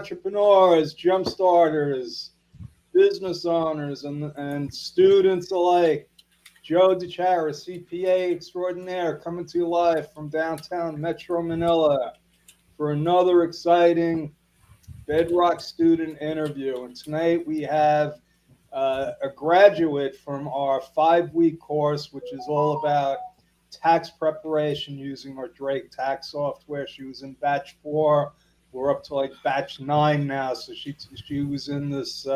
entrepreneurs, jump starters, business owners, and students alike. Joe Dichiara, CPA extraordinaire, coming to you live from downtown Metro Manila for another exciting Bedrock student interview. And tonight we have a graduate from our 5 week course, which is all about tax preparation using our Drake tax software. She was in batch 4. We're up to like batch 9 now. So she was in this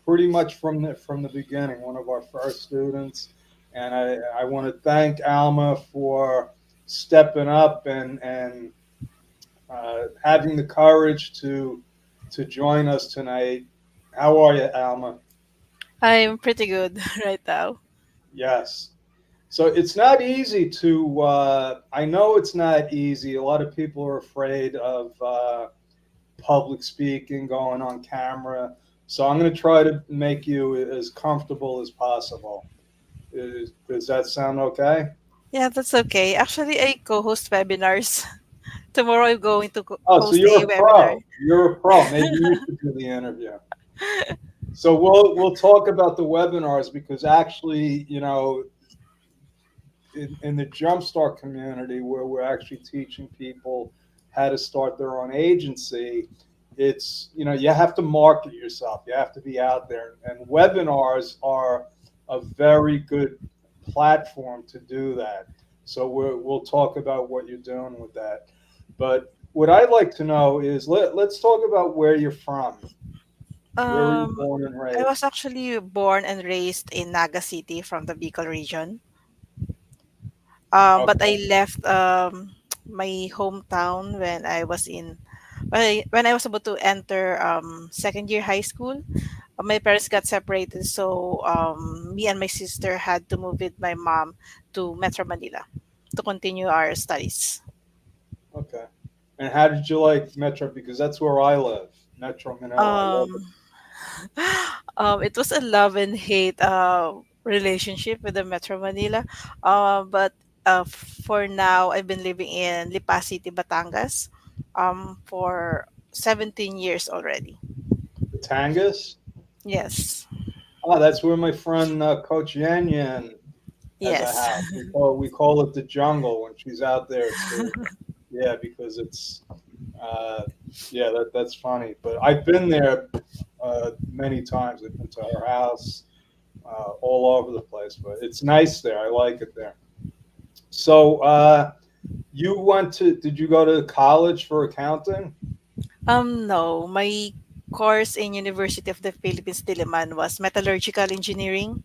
pretty much from the beginning, one of our first students. And I want to thank Alma for stepping up and having the courage to join us tonight. How are you, Alma? I'm pretty good right now. Yes. So it's not easy to. I know it's not easy. A lot of people are afraid of public speaking, going on camera. So I'm going to try to make you as comfortable as possible. Does that sound okay? Yeah, that's okay. Actually, I co-host webinars. Tomorrow I'm going to Oh, so host you're a a webinar. pro. You're a pro. Maybe you should do the interview. So we'll talk about the webinars because actually, in the Jumpstart community where we're actually teaching people how to start their own agency, it's you have to market yourself. You have to be out there, and webinars are a very good platform to do that. So we'll talk about what you're doing with that. But what I'd like to know is let's talk about where you're from. Where were you Um, born and I was raised? actually born and raised in Naga City from the Bicol region. But I Okay. left my hometown when I was about to enter second year high school. My parents got separated, so me and my sister had to move with my mom to Metro Manila to continue our studies. Okay. And how did you like Metro? Because that's where I live, Metro Manila. I love it. Um, it was a love and hate relationship with the Metro Manila. But for now, I've been living in Lipa City, Batangas, for 17 years already. Batangas. Yes, Oh, that's where my friend Coach Yan Yan has a yes. house. We call it the jungle when she's out there too. Yeah, because it's uh, yeah, that's funny. But I've been there many times. I've been to her house all over the place. But it's nice there. I like it there. So did you go to college for accounting? No, my course in University of the Philippines, Diliman was metallurgical engineering.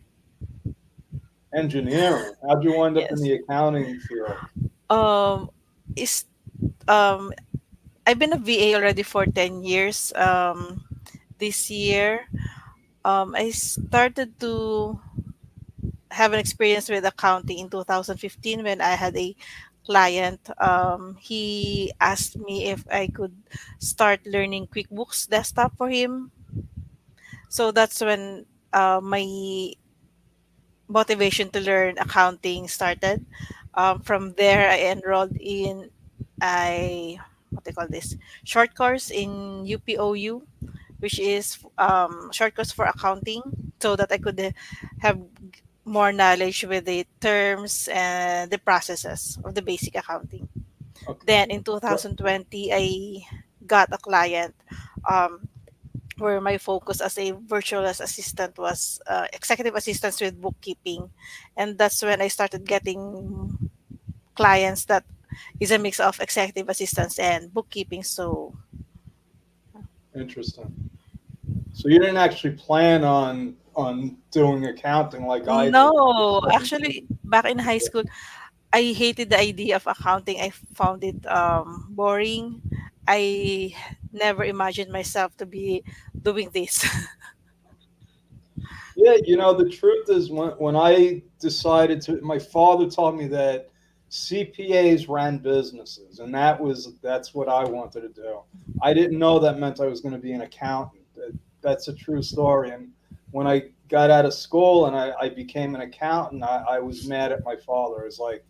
Engineering. How'd you wind up in Yes. the accounting field? Um, is um, I've been a VA already for 10 years. This year, I started to have an experience with accounting in 2015 when I had a client. He asked me if I could start learning QuickBooks Desktop for him. So that's when my motivation to learn accounting started. From there, I enrolled in a what they call this short course in UPOU, which is short course for accounting, so that I could have more knowledge with the terms and the processes of the basic accounting. Okay. Then in 2020, I got a client um, where my focus as a virtual assistant was executive assistants with bookkeeping, and that's when I started getting clients that is a mix of executive assistants and bookkeeping. So Interesting. So you didn't actually plan on doing accounting like I did. no, actually, back in high school, I hated the idea of accounting. I found it boring. I never imagined myself to be doing this. Yeah, the truth is when I decided to, my father taught me that CPAs ran businesses, and that's what I wanted to do. I didn't know that meant I was going to be an accountant. That's a true story. And when I got out of school and I became an accountant, I was mad at my father. It's like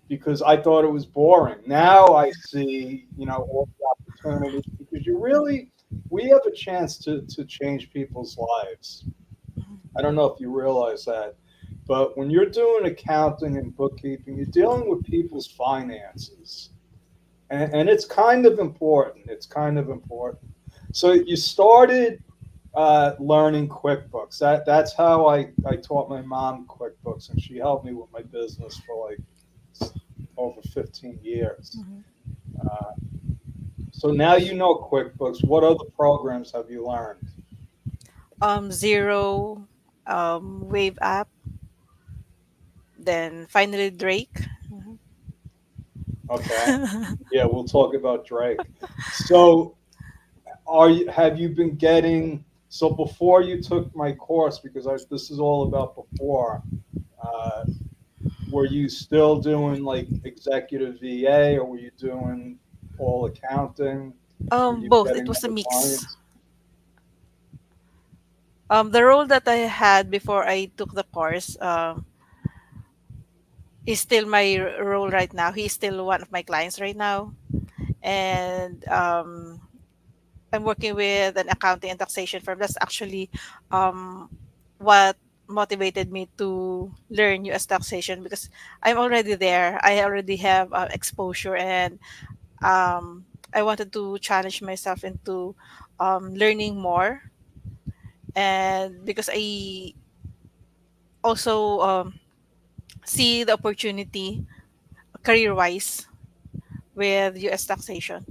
because I thought it was boring. Now I see, all the opportunities because you really, we have a chance to change people's lives. I don't know if you realize that, but when you're doing accounting and bookkeeping, you're dealing with people's finances, and it's kind of important. It's kind of important. So you started learning QuickBooks. That's how I taught my mom QuickBooks, and she helped me with my business for like over 15 years. Mhm. Uh, so now you know QuickBooks. What other programs have you learned? Zero, Wave app, then finally Drake. Mhm. Okay. Yeah, we'll talk about Drake. So have you been getting, so before you took my course, because this is all about before, uh, were you still doing like executive VA, or were you doing all accounting? Were you Both. It getting was a other mix. clients? The role that I had before I took the course is still my role right now. He's still one of my clients right now, and I'm working with an accounting and taxation firm. That's actually what motivated me to learn U.S. taxation because I'm already there. I already have exposure, and I wanted to challenge myself into learning more. And because I also see the opportunity career wise with U.S. taxation.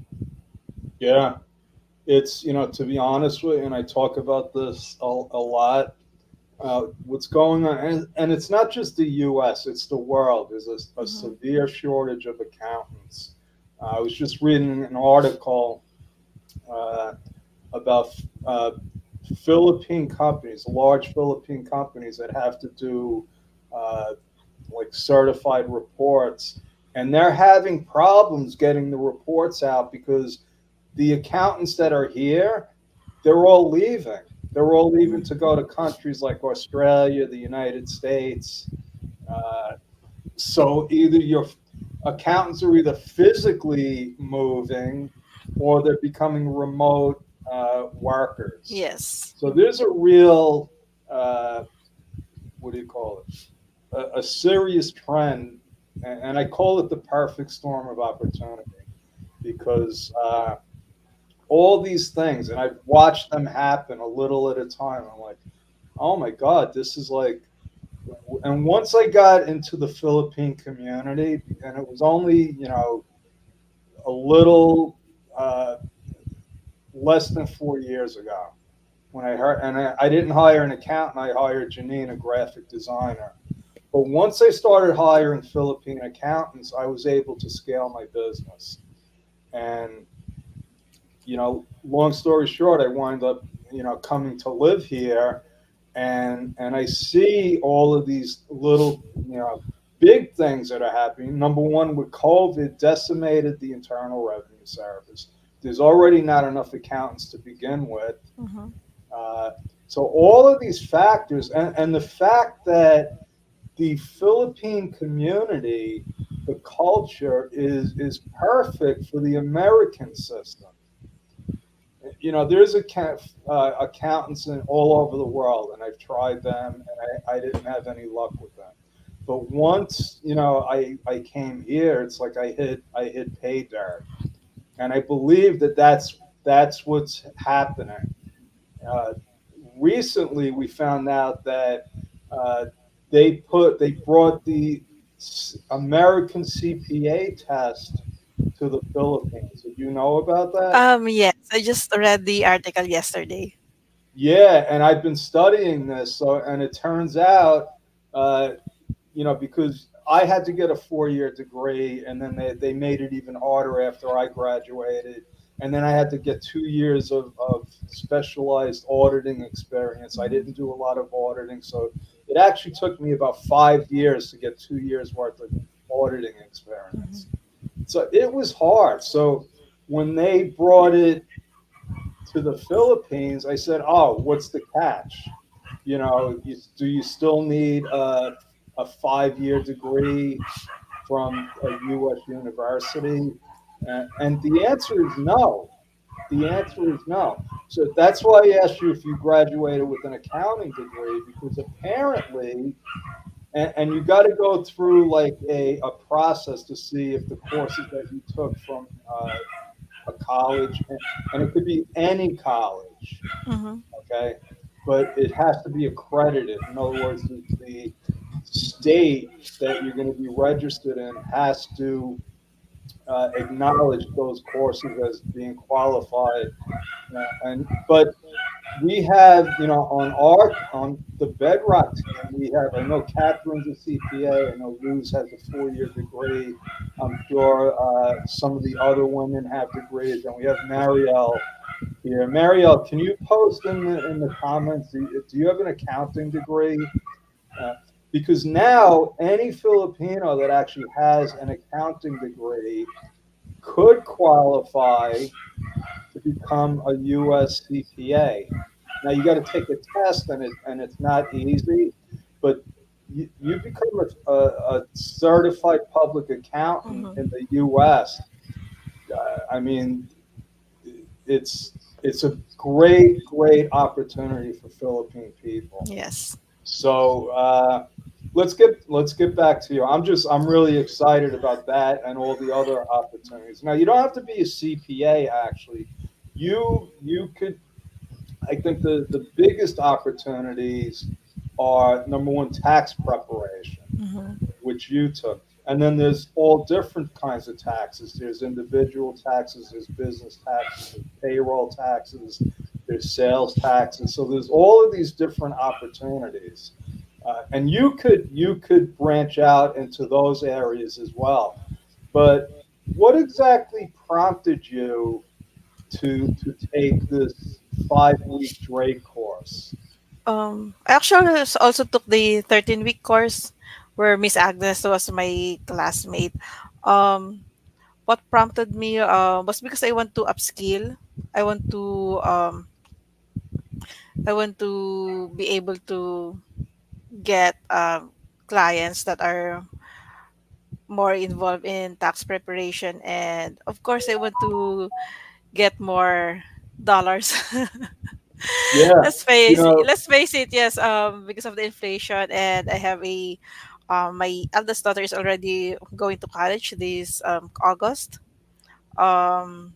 Yeah, it's, to be honest with you, and I talk about this a lot. What's going on, and it's not just the U.S., it's the world. There's a Mhm. severe shortage of accountants. I was just reading an article uh, about Philippine companies, large Philippine companies that have to do uh, like certified reports, and they're having problems getting the reports out because the accountants that are here, they're all leaving. They're all leaving to go to countries like Australia, the United States. Uh, so either your accountants are either physically moving or they're becoming remote workers. Yes. So there's a real, uh, what do you call it? A serious trend, and I call it the perfect storm of opportunity because all these things, and I've watched them happen a little at a time. I'm like, oh my God, this is like, and once I got into the Philippine community, and it was only, a little uh, less than 4 years ago when I heard, and I didn't hire an accountant, I hired Janine, a graphic designer. But once I started hiring Philippine accountants, I was able to scale my business. And, long story short, I wind up, coming to live here, and I see all of these little, big things that are happening. Number one, with COVID, decimated the Internal Revenue Service. There's already not enough accountants to begin with. Mhm. Uh, so all of these factors, and the fact that the Philippine community, the culture is perfect for the American system. There's accountants all over the world, and I've tried them, and I didn't have any luck with them. But once I came here, it's like I hit pay dirt, and I believe that that's what's happening. Uh, Recently, we found out that uh, they brought the American CPA test to the Philippines. Did you know about that? Yes, I just read the article yesterday. Yeah, and I've been studying this, and it turns out, uh, because I had to get a 4 year degree, and then they made it even harder after I graduated. And then I had to get 2 years of specialized auditing experience. I Mhm. didn't do a lot of auditing, so it actually took me about 5 years to get 2 years worth of auditing experience. Mhm. So it was hard. So when they brought it to the Philippines, I said, "Oh, what's the catch? Do you still need a 5 year degree from a U.S. university?" And the answer is no. The answer is no. So that's why I asked you if you graduated with an accounting degree, because apparently, and you got to go through like a process to see if the courses that you took from a college, and it could be any college, Mm-hmm. okay, but it has to be accredited. In other words, the state that you're going to be registered in has to acknowledge those courses as being qualified. And but we have, on the Bedrock team, we have. I know Catherine's a CPA. I know Luz has a 4-year degree. I'm sure some of the other women have degrees, and we have Marielle here. Marielle, can you post in the comments? Do you have an accounting degree? Uh, because now any Filipino that actually has an accounting degree could qualify to become a U.S. CPA. Now you got to take a test, and it's not easy, but you become a certified public accountant Mm-hmm. in the U.S. I mean, it's it's a great opportunity for Philippine people. Yes. So let's get back to you. I'm really excited about that and all the other opportunities. Now you don't have to be a CPA actually. You could. I think the biggest opportunities are number one, tax preparation, Mm-hmm. which you took. And then there's all different kinds of taxes. There's individual taxes, there's business taxes, there's payroll taxes, there's sales taxes. So there's all of these different opportunities, and you could branch out into those areas as well. But what exactly prompted you to take this 5-week Drake course? I actually also took the 13-week course where Miss Agnes was my classmate. Um, what prompted me was because I want to upskill. I want to um, I want to be able to get clients that are more involved in tax preparation, and of course I want to get more dollars. Yeah, you know, Let's face it, yes, because of the inflation, and I have a my eldest daughter is already going to college this August. um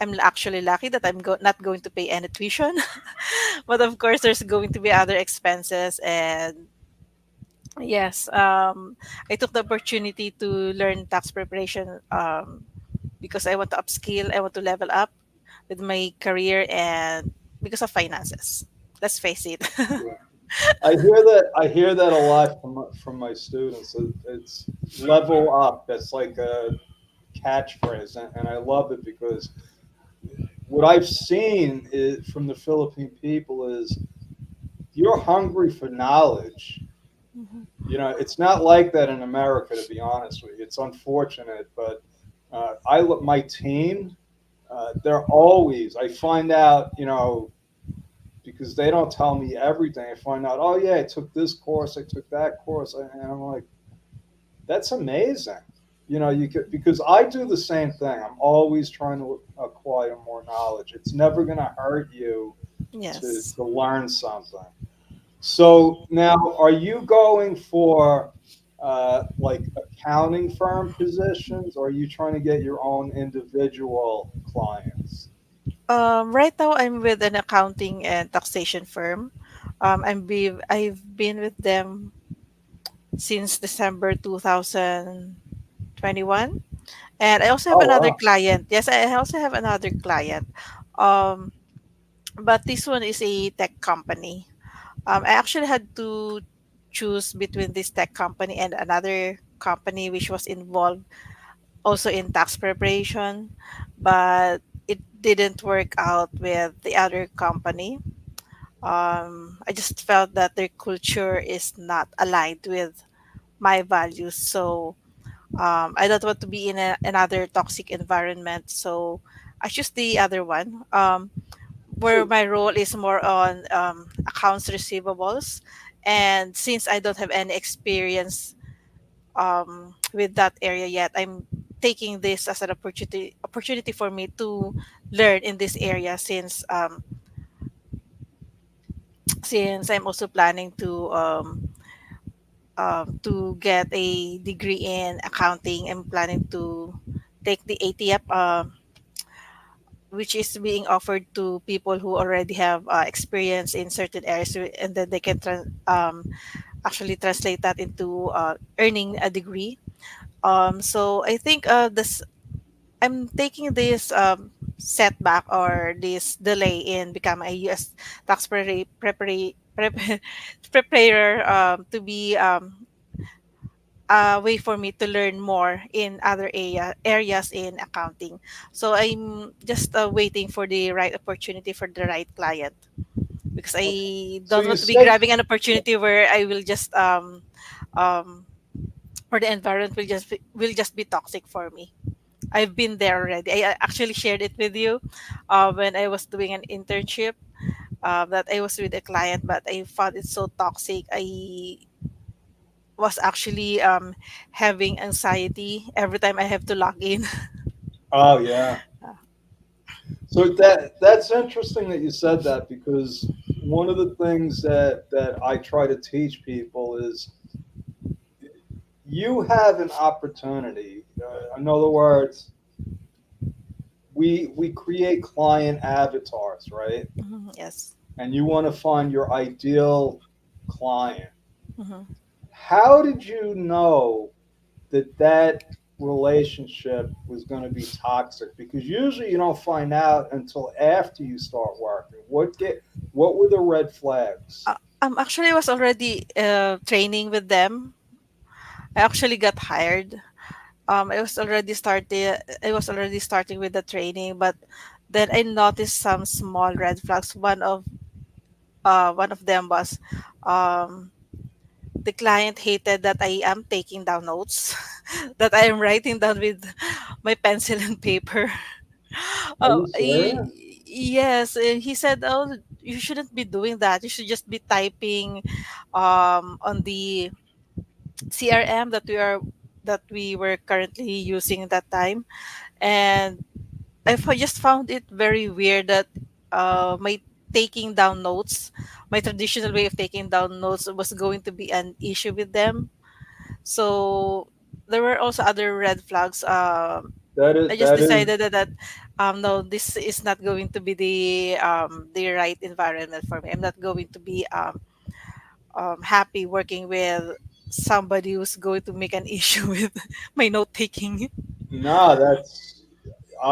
I'm actually lucky that not going to pay any tuition. But of course there's going to be other expenses, and yes, I took the opportunity to learn tax preparation, because I want to upskill, I want to level up with my career, and because of finances. Let's face it. yeah. I hear that a lot from my students. It's level up. That's like a catchphrase, and I love it because what I've seen from the Philippine people is you're hungry for knowledge. Mhm. It's not like that in America, to be honest with you. It's unfortunate, but my team, they're always. I find out, because they don't tell me everything. I find out, oh yeah, I took this course, I took that course, and I'm like, that's amazing. You could, because I do the same thing. I'm always trying to acquire more knowledge. It's never going to hurt you to Yes. to learn something. So now, are you going for like accounting firm positions, or are you trying to get your own individual clients? Right now I'm with an accounting and taxation firm. I've been with them since December 2021. And I also have Oh another wow, client. Yes, I also have another client. Um, but this one is a tech company. I actually had to choose between this tech company and another company which was involved also in tax preparation, but it didn't work out with the other company. I just felt that their culture is not aligned with my values. So I don't want to be in another toxic environment. So I choose the other one, where so my role is more on accounts receivables. And since I don't have any experience with that area yet, taking this as an opportunity for me to learn in this area, since I'm also planning to get a degree in accounting. I'm planning to take the ATF, which is being offered to people who already have experience in certain areas, and then they can actually translate that into earning a degree. So I think this I'm taking this setback or this delay in becoming a U.S. tax preparer to be a way for me to learn more in other areas in accounting. So I'm just waiting for the right opportunity for the right client, because Okay. I So don't you want to be said, grabbing an opportunity where I will just um or the environment will just be toxic for me. I've been there already. I actually shared it with you when I was doing an internship, that I was with a client, but I found it so toxic. I was actually having anxiety every time I have to log in. oh yeah. So that's interesting that you said that, because one of the things that I try to teach people is you have an opportunity. In other words, we create client avatars, right? Mhm, yes. And you want to find your ideal client. Hmm. How did you know that relationship was going to be toxic? Because usually you don't find out until after you start working. What were the red flags? Actually, I was already training with them. I actually got hired. I was already starting with the training, but then I noticed some small red flags. One of them was um the client hated that I am taking down notes, that I am writing down with my pencil and paper. Are you He, serious? yes, he said, "Oh, you shouldn't be doing that. You should just be typing on the CRM that we were currently using that time." And just found it very weird that my taking down notes, my traditional way of taking down notes, was going to be an issue with them. So there were also other red flags. That I is just that is decided that no, this is not going to be the right environment for me. I'm not going to be happy working with somebody who's going to make an issue with my note taking. no. That's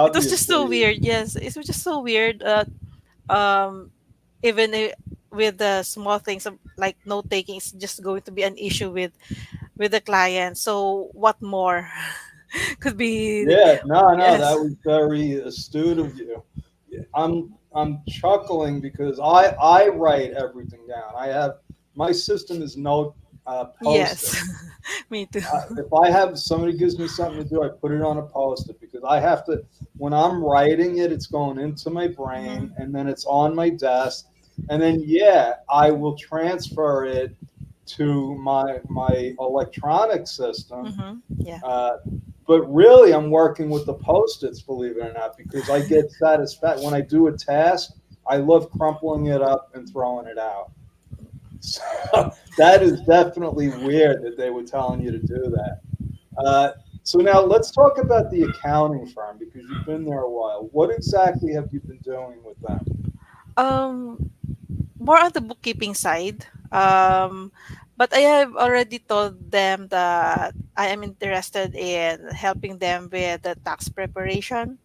It was just so obviously. weird. Yes, it was just so weird. Um, even with the small things like note taking is just going to be an issue with the client. So what more could be? Yeah, no, no, Yes. that was very astute of you. I'm chuckling because I write everything down. I have my system is note post-it. Yes. Me too. If I have somebody gives me something to do, I put it on a post-it, because I have to. When I'm writing it, it's going into my brain, Hmm. and then it's on my desk, and then yeah, I will transfer it to my electronic system. Hmm. Yeah. Uh, but really, I'm working with the post-its, believe it or not, because I get satisfied when I do a task. I love crumpling it up and throwing it out. So that is definitely weird that they were telling you to do that. So now let's talk about the accounting firm, because you've been there a while. What exactly have you been doing with them? Um, More on the bookkeeping side. But I have already told them that I am interested in helping them with the tax preparation.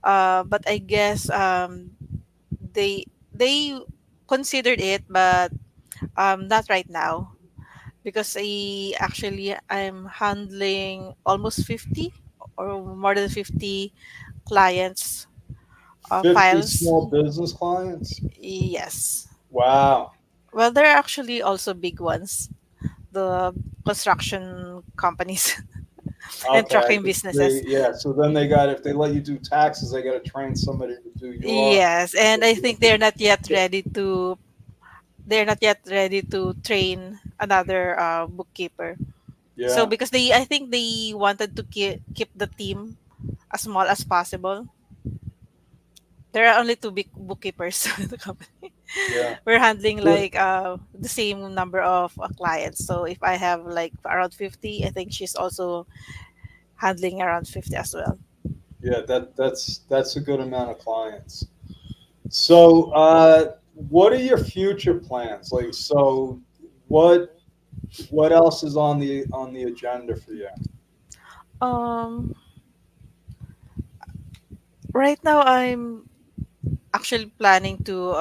But I guess they considered it, but not right now, because I'm handling almost 50 or more than 50 clients 50 files. small business clients? Yes. Wow. Well, there are actually also big ones, the construction companies and Okay, I trucking could see. businesses. Yeah, so then they got, if they let you do taxes, they got to train somebody to do Yes, and I your think they're not yet ready to train another bookkeeper. So Yeah, because I think they wanted to keep the team as small as possible. There are only two big bookkeepers in the company. yeah. We're handling Yeah, like the same number of clients. So if I have like around 50, I think she's also handling around 50 as well. yeah, that's a good amount of clients. So, what are your future plans? Like, so what what else is on the agenda for you? Um, right now I'm actually planning to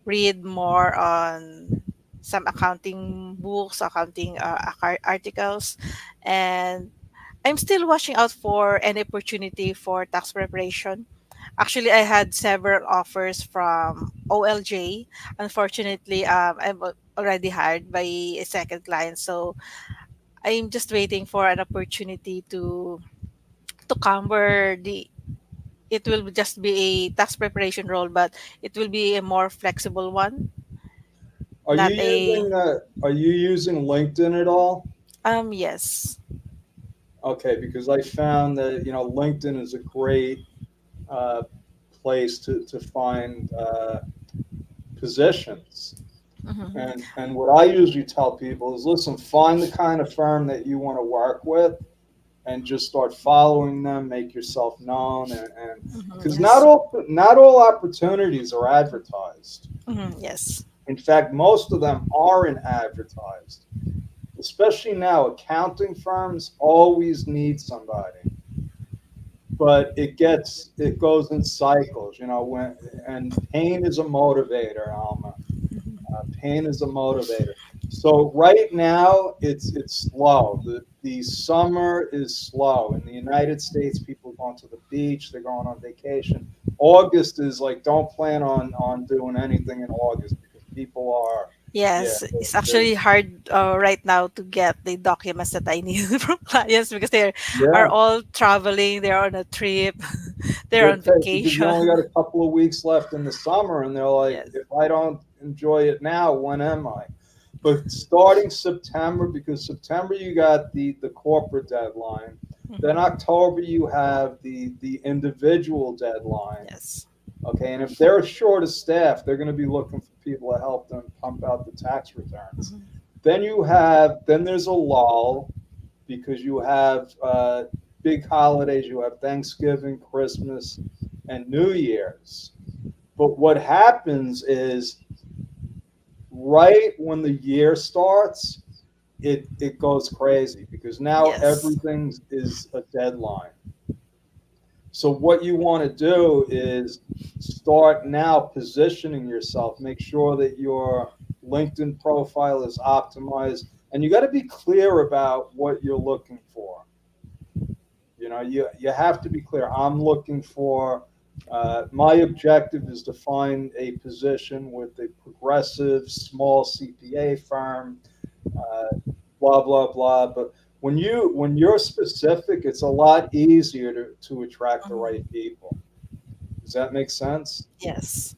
read more on some accounting books, accounting articles, and I'm still watching out for an opportunity for tax preparation. Actually, I had several offers from OLJ. Unfortunately, I'm already hired by a second client, so I'm just waiting for an opportunity to come where the it will just be a tax preparation role, but it will be a more flexible one, not a Are you using LinkedIn at all? yes. Okay, because I found that LinkedIn is a great uh, place to find positions. Mhm. And what I usually tell people is, listen, find the kind of firm that you want to work with, and just start following them, make yourself known, and Mhm, because yes. not all opportunities are advertised. Mhm, yes. In fact, most of them aren't advertised. Especially now, accounting firms always need somebody, but it goes in cycles. And pain is a motivator, Alma. Pain is a motivator. So right now it's slow. The summer is slow. In the United States, people are going to the beach, they're going on vacation. August is like, don't plan on doing anything in August because people are, yeah, Yes, it's they're, actually hard right now to get the documents that I need from clients because they are yeah, all traveling, they're on a trip, they're they're on because you only got vacation. a couple of weeks left in the summer, and they're like, Yes. if I don't enjoy it now, when am I? But starting September, because September you got the corporate deadline, then Mhm. October you have the individual deadline. Yes. Okay, and if they're short of staff, they're going to be looking for people to help them pump out the tax returns. Mhm. Then there's a lull because you have big holidays. You have Thanksgiving, Christmas, and New Year's. But what happens is right when the year starts, it goes crazy because now Yes. everything is a deadline. So what you want to do is start now positioning yourself. Make sure that your LinkedIn profile is optimized, and you got to be clear about what you're looking for. You have to be clear. I'm looking for. My objective is to find a position with a progressive small CPA firm. Uh, blah blah blah. But when you're specific, it's a lot easier to attract the right Mhm. people. Does that make sense? Yes.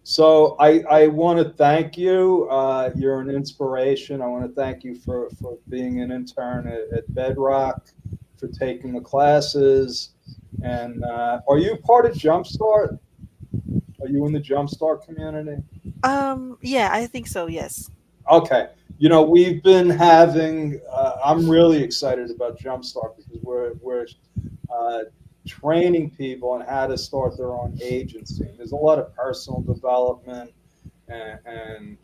So I want to thank you. You're an inspiration. I want to thank you for being an intern at Bedrock, for taking the classes. And are you part of Jumpstart? Are you in the Jumpstart community? Yeah, I think so, yes. Okay. We've been having. I'm really excited about Jumpstart because we're uh, training people on how to start their own agency. And there's a lot of personal development and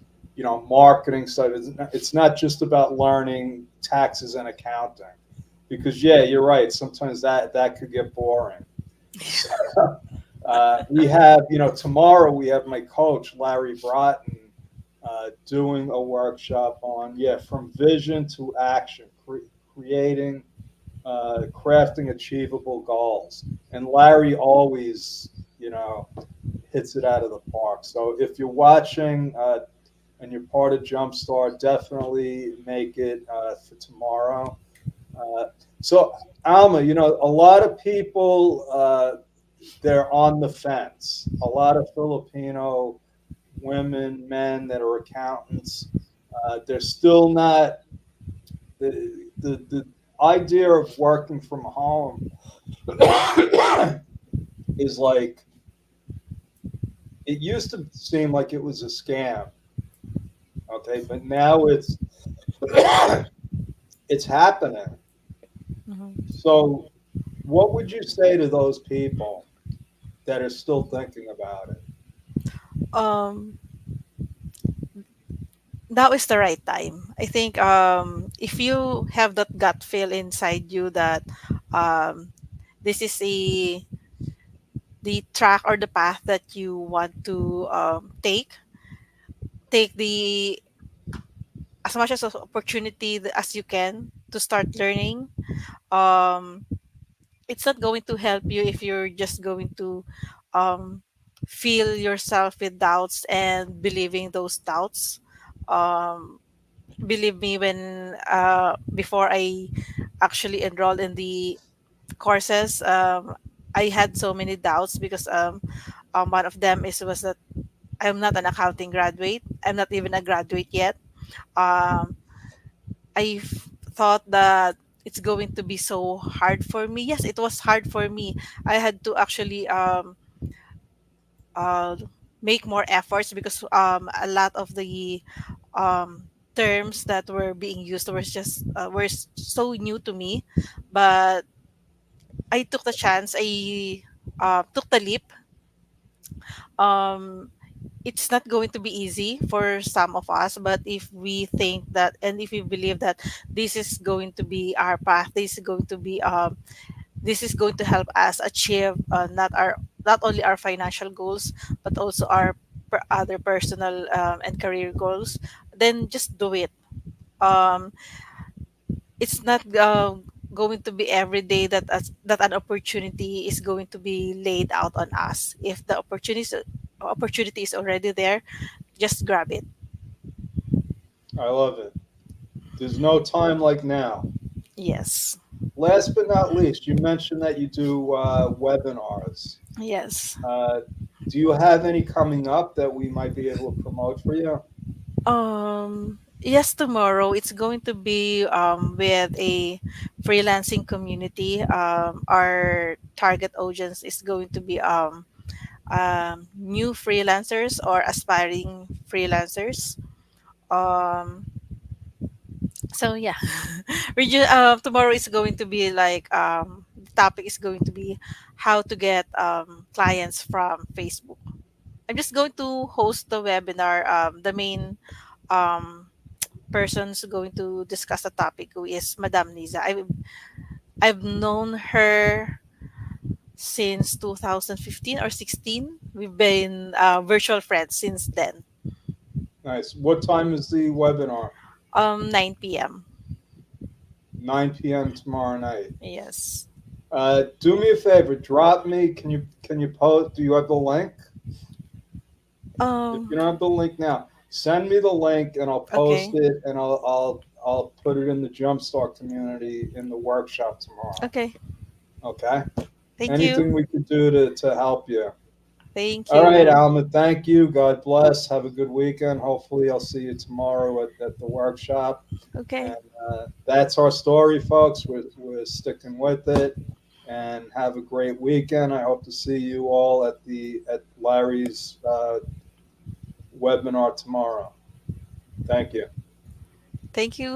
marketing stuff. It's not just about learning taxes and accounting, because yeah, you're right. Sometimes that could get boring. So, we have, tomorrow we have my coach Larry Broughton doing a workshop on, yeah, from vision to action, creating, crafting achievable goals. And Larry always, hits it out of the park. So if you're watching and you're part of Jumpstart, definitely make it for tomorrow. Uh, so, Alma, a lot of people, they're on the fence. A lot of Filipino women, men that are accountants, they're still not. The idea of working from home is like it used to seem like it was a scam, okay, but now it's happening. Mhm. So, what would you say to those people that are still thinking about it? Um, now is the right time. I think if you have that gut feel inside you that um, this is the track or the path that you want to take the as much as of opportunity as you can to start learning. Um, it's not going to help you if you're just going to um, fill yourself with doubts and believing those doubts. Um, Believe me, when before I actually enrolled in the courses, I had so many doubts because one of them is was that I'm not an accounting graduate. I'm not even a graduate yet. Um, I thought that it's going to be so hard for me. Yes, it was hard for me. I had to actually uh, make more efforts because a lot of the terms that were being used were so new to me. But I took the chance. I took the leap. Um, it's not going to be easy for some of us, but if we think that and if we believe that this is going to be our path, this is going to help us achieve not only our financial goals but also our other personal and career goals, then just do it. um it's not going to be every day that that an opportunity is going to be laid out on us. If the opportunity is already there, just grab it. I love it. There's no time like now. Yes. Last but not least, you mentioned that you do webinars. Yes. Uh, do you have any coming up that we might be able to promote for you? Yes, tomorrow it's going to be with a freelancing community. Our target audience is going to be new freelancers or aspiring freelancers. Um, so yeah, tomorrow is going to be like the topic is going to be how to get clients from Facebook. I'm just going to host the webinar. The main um, person's going to discuss the topic who is Madam Niza. I've known her since 2015 or 16. We've been virtual friends since then. Nice. What time is the webinar? 9 p.m. 9 p.m. tomorrow night. Yes. Do me a favor. Drop me. Can you post? Do you have the link? If you Um. don't have the link now, send me the link and I'll post Okay. it and I'll put it in the Jumpstart community in the workshop tomorrow. Okay. Okay. Thank you. Anything we could do to help you. Thank All right, you. Alma. Thank you. God bless. Have a good weekend. Hopefully, I'll see you tomorrow at the workshop. Okay. And that's our story, folks. We're sticking with it. And have a great weekend. I hope to see you all at Larry's webinar tomorrow. Thank you. Thank you.